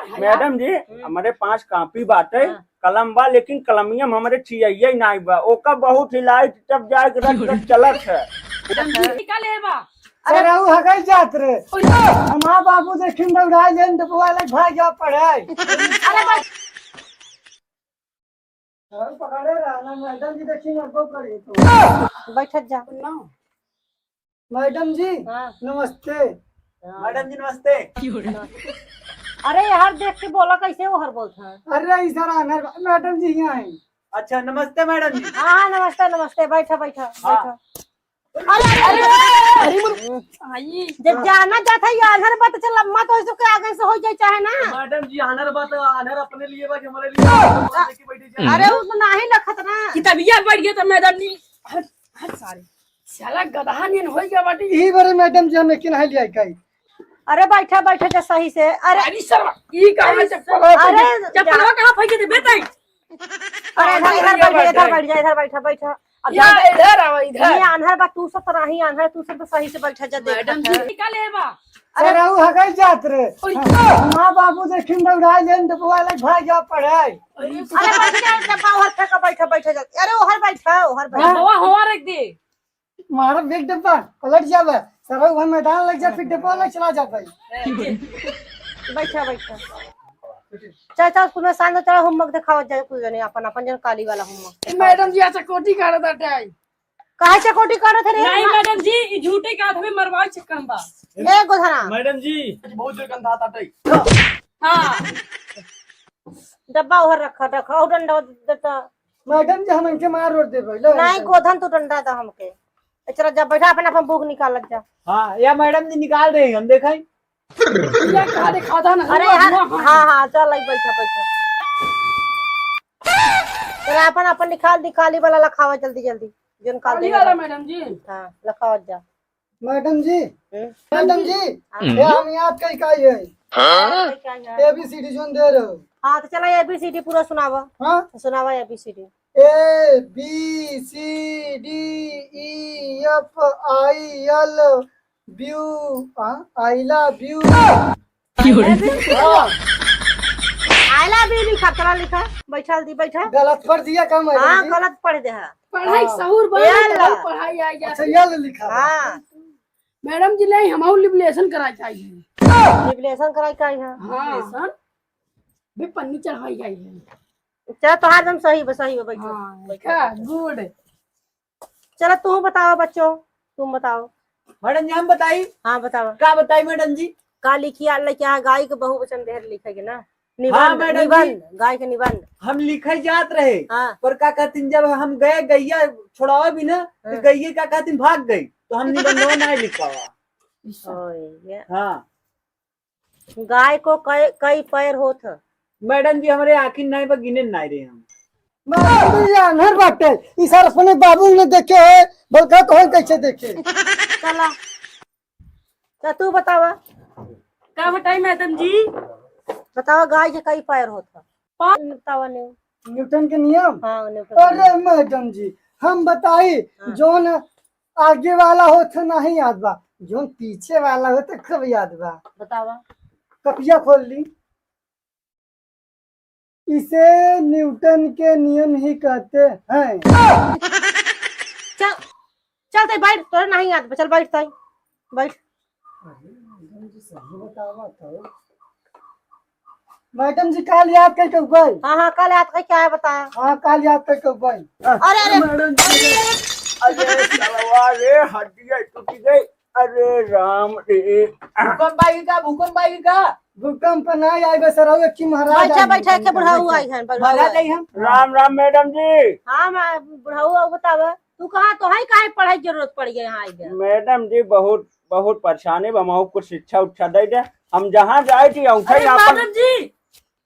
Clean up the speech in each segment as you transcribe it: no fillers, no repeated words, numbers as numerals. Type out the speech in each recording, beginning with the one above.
Madam जी हमारे पास copy बाटे कलम बा लेकिन कलमियम हमारे चाहिए नहीं बा ओका बहुत हिलाइट तब जाए रट रट चलत है। अरे वो हगई जात रे हमार बाबू देखिन दौड़ाई लेन दबवा ले भाई जा पढ़ाई। अरे और पकड़े रहना मैडम जी देखिन अब करे तो बैठ जा। मैडम जी हाँ। नमस्ते। मैडम जी नमस्ते। अरे यार देख के बोला कैसे वो हर बोलता है। अरे इधर आना मैडम जी यहाँ है। अच्छा नमस्ते मैडम जी। हाँ नमस्ते नमस्ते बैठा बैठा बैठा। अरे जब जाना जाता है आधार बात चल लम्मा तो इसको के आगे से हो जाए चाहे ना। मैडम जी आनर बात आनर अपने लिए बा कि हमारे लिए अरे वो तो नहीं लखत ना किताबिया बैठ गया तो मैडम जी हर सारे साला गधा नियन हो गया बाटी। यही बारे मैडम जी हम लेकिन है लिया कई। अरे बैठा बैठा जा सही से। अरे अरे सर ई कहां चप्पल अरे चप्पल कहां फेंक दे बेटा। अरे इधर बैठ जा इधर बैठा बैठा। अब या इधर आओ इधर ये आंधर बा तू सब तो नहीं आंधर तू सब तो सही से बैठा जा देख। मैडम जी निकाले बा। अरे वो हगई जात रे हमार बाबू देखिन दौड़ाई लेन दबवा ले भाई जा पढ़ाई। अरे बैठ जा डब्बा हर फेंका बैठा बैठा जा। अरे वो हर बैठा हवा हवा रख दे। मारा बेग डब्बा पलट जावे सर वहां मैदान लग जा फिर डब्बा लग चला जाता है। बैठा बैठा चल चल तुम्हें सांझ चला होमवर्क दिखावा जाए कुछ नहीं अपन अपन जन काली वाला होमवर्क। मैडम जी ऐसा कोटी कर दटाई काहे चकोटी करत रे। नहीं मैडम जी ई झूठे का हमें मरवा चक्कर बा। ए गोधना मैडम जी बहुत जोर गंधा आता हां डब्बा उधर रखा रखा और डंडा देता। मैडम जी हम इनके मार रोड दे भाई नहीं गोधन तू डंडा दा हमके। चला जा बैठा अपन अपन बुक निकाल जा। हाँ या मैडम जी निकाल रहे हैं हम देखाई। या का दिखा था ना। अरे यार हां हां चल आई बैठा बैठा। चल अपन अपन निकाल निकाली वाला लिखावा जल्दी जल्दी जो निकाल काली दे। वाला मैडम जी हां लिखावा जा। मैडम जी ये हम याद कई का है ABCD जोन दे रहे हो। हां तो चला ABCD पूरा सुनावा। हां सुनावा ABCD। ABCD EF IL ब्यू I love you. I love you लिखा चला लिखा बैठा दी बैठा। गलत पढ़ दिया का मैडम हां जी। गलत पढ़ दे है। पढ़ाई सहूर बन पढ़ाई आ अच्छा गया। ये लिखा हां मैडम जी नहीं हम लिबलेशन करा चाहिए। लिबलेशन कराई का है। हां सर भी पन्नी चढ़ाई गई है। चल तो हर दम सही सही बैठो। हां क्या गुड। चलो तुम बताओ बच्चों तुम बताओ। मैडम जी हम बताई हाँ बताओ क्या बताई मैडम जी। का लिखिया क्या गाय के बहुवचन देहर लिखेगे ना। हाँ, निबंध मैडम जी। निबंध गाय के निबंध। हम लिखे जात रहे हाँ पर का कहती जब हम गए गैया छोड़ावा भी ना तो गैया का कहती भाग गई तो हम निबंधवा नहीं लिख पावा। ओए, हाँ गाय को कई पैर होत। मैडम जी हमारे आखिर नहीं पर गिने नहीं रहे हम। मैडम जी अनहर बाटे ई सर अपने बाबू ने देखे है बलका कौन कैसे देखे। चला तो तू बतावा क्या बताई मैडम जी। बतावा गाय के कई पैर होत। बतावा ने न्यूटन के नियम। हाँ न्यूटन। अरे मैडम जी हम बताई जोन आगे वाला हो तो नहीं याद बा जोन पीछे वाला हो तो कब याद बा। बतावा कपिया खोल ली। इसे न्यूटन के नियम ही कहते हैं। चल चल ते बैठ तोरे नहीं याद चल बैठ तई बैठ। मैडम जी काल याद करके गई। हाँ हाँ कल याद का क्या है बता। हाँ काल याद करके गई। अरे अरे मैडम जी अरे सलवा रे हड्डियां टूट गई। अरे राम रे भूकंप आएगा भूकंप नहीं आई बस रहो एक महाराज बैठा बैठा के बुढ़ाऊ आई है भगा गई हम। राम राम मैडम जी। हाँ मैं बुढ़ाऊ बतावा तू कहाँ तो है काहे पढ़ाई जरूरत पड़ गई यहाँ आई गया। मैडम जी बहुत बहुत परेशानी बमाऊ कुछ शिक्षा उच्छा दे दे हम जहाँ जाए थी अरे मैडम जी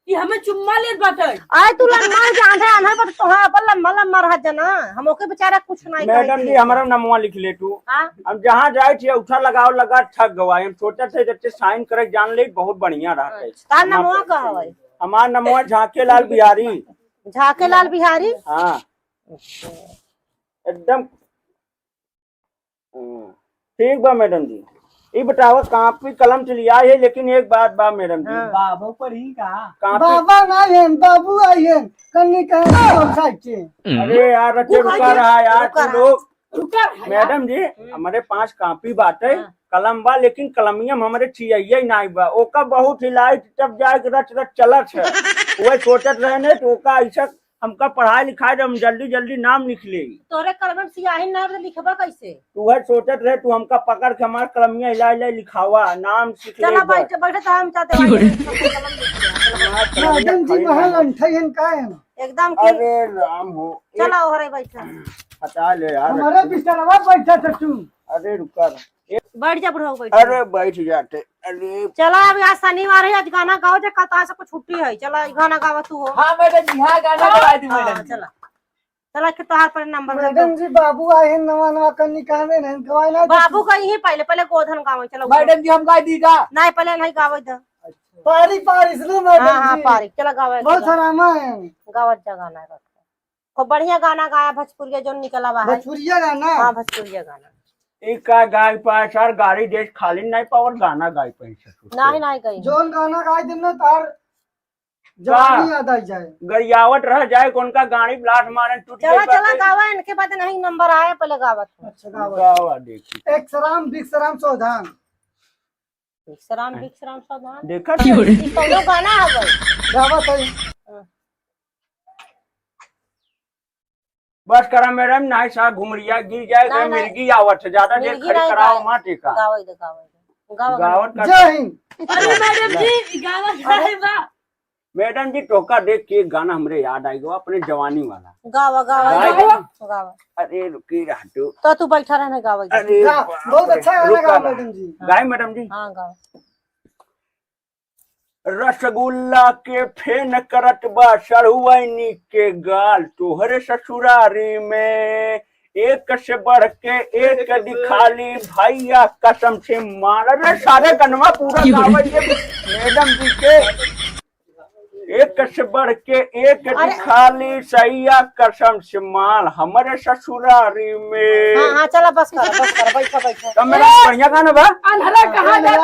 ये हमें चुम्मा ले बाटे। आए तू लग मार के आंधे आंधे पर तो हां अपन लम्मा लम्मा रह जना हम ओके बेचारा कुछ नहीं कहे। मैडम जी हमारा नमवा लिख ले तू। हां हम जहाँ जाए थे उठा लगाओ लगा ठग गवाए हम सोचा थे जब साइन करे जान ले बहुत बढ़िया रहते। तार नमवा कहवे हमार नमवा झाके लाल बिहारी। झाके लाल बिहारी। हाँ एकदम ठीक बा मैडम जी। ये बताओ कापी कलम से लिया है, लेकिन एक बात बा मैडम जी, हाँ। बाबू पर ही का कापी बाबा नहीं है बाबू आई है कन्नी कहे अरे यार रचे रुका रहा यार रुका तुम रहा। लोग। रुका रहा यार। मैडम जी हमारे 5 कापी बाटे, हाँ। कलम बा, लेकिन कलमियम हमारे छिया नहीं बा। ओका बहुत हिलाई तब जाए के रच रच चलत है। वही सोचत रहे ने तो ओका ऐसा हमका पढ़ाई लिखाई हम जल्दी जल्दी नाम लिख ले। तोरे कलम में सियाही ना रहे, लिखबा कैसे? तू है सोचत रहे तू हमका पकड़ के हमार कलमिया हिला लिखावा नाम सीख ले। चला बैठ बैठे तो हम चाहते हैं मैडम जी वहाँ लंठई है का है एकदम के अरे राम हो, चला ओहरे बैठा हटा ले यार। हमारे बिस्तरवा बैठा था तू अरे रुका रहा। बैठ जा बुढ़ऊ बैठ अरे बैठ जाते। अरे चला अभी आज शनिवार है, आज गाना गाओ जे कल तहां से कुछ छुट्टी है। चला गाना गावा तू हो। हाँ मैडम जी हाँ गाना गवा दी मैडम हाँ, जी। चला चला के तोहार पर नंबर दे मैडम जी बाबू आए हैं नवा नवा कन्नी कहे नहीं गवाए ना बाबू का यही पहले गोधन गावे। चलो मैडम जी हम गा दीगा। नहीं पहले नहीं गावे दे। पारी पारी सुनो हाँ मैडम हाँ जी पारी चला गावे बहुत हरामा है गावत जा गाना रख खूब बढ़िया गाना गाया भोजपुरिया जो निकला हुआ है। भोजपुरिया गाना हाँ भोजपुरिया गाना एक का गाय पाए सर गाड़ी देश खाली नहीं पावर गाना गाय पाए नहीं नहीं गई जोन गाना गाए दिन में तार जवानी याद आ जाए गरियावत रह जाए कौन का गाड़ी ब्लास्ट मारे टूट चला चला गावा, इनके बाद नहीं नंबर आया पहले गावत अच्छा गावा गावा देखी एक सराम बिक्सराम सौधान विश्राम विश्राम सावधान देखा ई कौनो गाना है भाई। गावा था बस करा मैडम नहीं सा घुमरिया गिर जाए नहीं, नहीं। मिर्गी आवत है ज्यादा देर मिर्गी खड़ी नहीं कराओ गाय। माटी का गावे दे गावा गावत का जय हिंद अरे मैडम जी गावा है बा। मैडम जी टोका देख के एक गाना हमरे याद आई गो अपने जवानी वाला। गावा गावा गाय गावा अरे रुकी रह तो तू बैठा रहने गावे दे। अरे बहुत अच्छा गाना रुका गाओ रहा। मैडम जी गाय मैडम जी हाँ गावा रसगुल्ला के फेन करत बा सरुवैनी के गाल तोहरे ससुरारी में एक से बढ़ के एक दिखाली भैया कसम से मार। अरे सारे गनवा पूरा गावे ये मैडम जी के एक से बढ़ के एक दिखाली सैया कसम से माल हमारे ससुरारी में। हाँ हाँ चला बस कर बैठा बैठा तो मेरा बढ़िया गाना बा अंधेरा कहाँ जा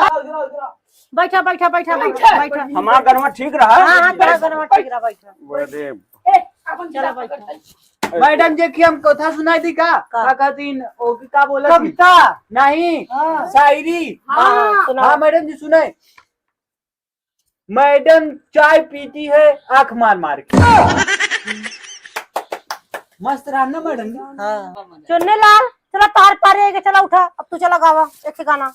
बैठा बैठा बैठा बैठा बैठा हमारा गनवा ठीक रहा। हाँ हाँ तेरा गाना ठीक रहा बैठा अरे ए अपन चला चला बैठा मैडम जी की हम कथा सुनाई दी का का? कहतीन ओ की का बोला कविता नहीं हाँ। शायरी। हाँ सुना हाँ मैडम जी सुने। मैडम चाय पीती है आंख मार मार के। मस्त रहा ना मैडम जी। हाँ चुन्ने लाल चला तार पारे आएगा। चला उठा अब तू चला गावा एक से गाना।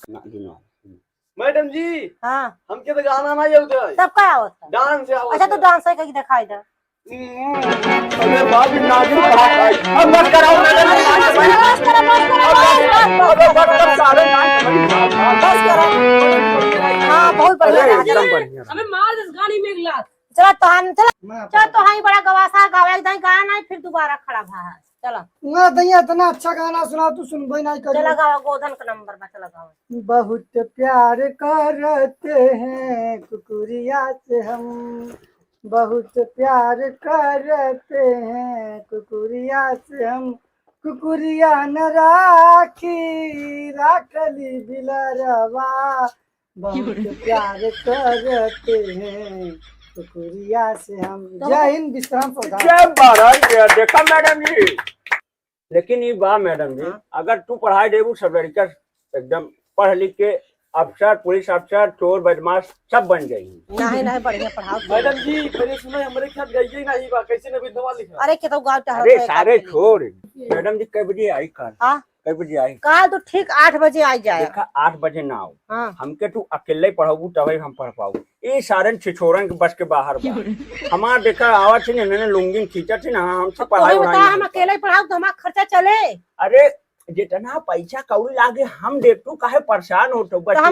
मैडम जी हाँ हमके तो गाना नहीं आता है सब क्या आवत है? डांस आवत अच्छा तू डांस है कहीं दिखाई दे। अरे बाप रे नागिन कहाँ का है? अब मत कराओ मैडम जी। बस करो बस करो अबे बस कर सारे बस करो। हाँ बहुत बढ़िया अरे गाना। एकदम बढ़िया। हमें मार दस गाड़ी में गिला। चला तो हम चला मैं चल तो हाई बड़ा गवासा गावे एकदम गाना नहीं फिर दोबारा खड़ा भा। चला ना दैया इतना अच्छा गाना सुना तू सुनबे नहीं चला करी गावा गोधन का नंबर में चला गावा। बहुत प्यार करते हैं कुकुरिया से हम बहुत प्यार करते हैं कुकुरिया से हम कुकुरिया न राखी राखली बिलरवा बहुत प्यार करते हैं कुकुरिया से हम। जय हिंद विश्राम प्रधान। क्या बात है देखा मैडम जी। लेकिन ये बा मैडम जी अगर तू पढ़ाई देबू सब लड़का एकदम पढ़ लिख के अफसर पुलिस अफसर चोर बदमाश सब बन गई। नहीं नहीं बढ़िया पढ़ाओ। मैडम जी पहले सुनो हमारे साथ गई नहीं बा कैसे नबी दवा लिखा अरे के तो गाँव टहल अरे सारे छोड़ मैडम जी कई बजे आई कल हाँ कई बजे आई कल तो ठीक 8 बजे आ जाए। देखा 8 बजे ना आओ हाँ हमके तू अकेले पढ़ाबू तभी हम पढ़ पाऊ। ये सारे छिछोरन के बस के बाहर बा। हमार देखा आवा थी ना लुंगी खींचा थी ना हमसे पढ़ाई तुम्हें बता हम उड़ाई। अकेले पढ़ाओ तो हमारा खर्चा चले। अरे जितना पैसा कौड़ी लागे हम देख तू काहे परेशान हो तो तो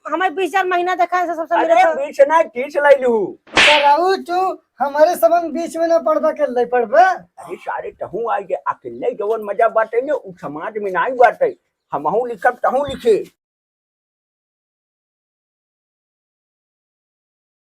हमें 20,000 महीना देखा है सबसे अरे मेरे 20 ना 30 लाई लू। कराऊ तू हमारे संबंध बीच में न पड़बा के ले पड़बा। अरे सारे तहू आई के अकेले जवन मजा बाटे ने उ समाज में नहीं बाटे। हमहू लिखब तहू लिखे